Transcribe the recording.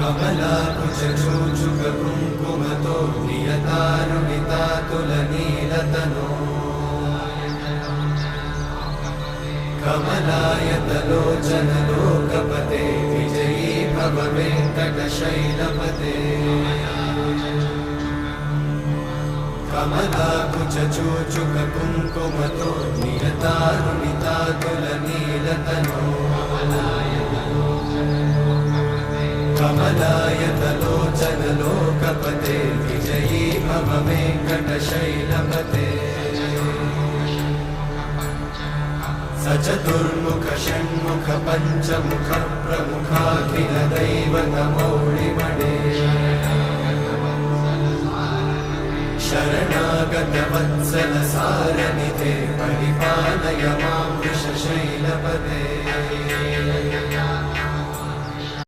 कमलाकुचूचुककुङ्कुमतो नियतारुणितातुलनीलतनो कमलायतलोचनलोकपते विजयी भव वेङ्कटशैलपते कमलाकुचूचुककुङ्कुमतो नियतारुणितातुलनीलतनो कमलायतलोचनलोकपते विजयी भव वेङ्कटशैलपते स चतुर्मुख षण्मुख पञ्चमुख प्रमुखाखिल दैवतमौळिमणे शरणागत वत्सल सारनिधे परिपालय मां वृषशैलपते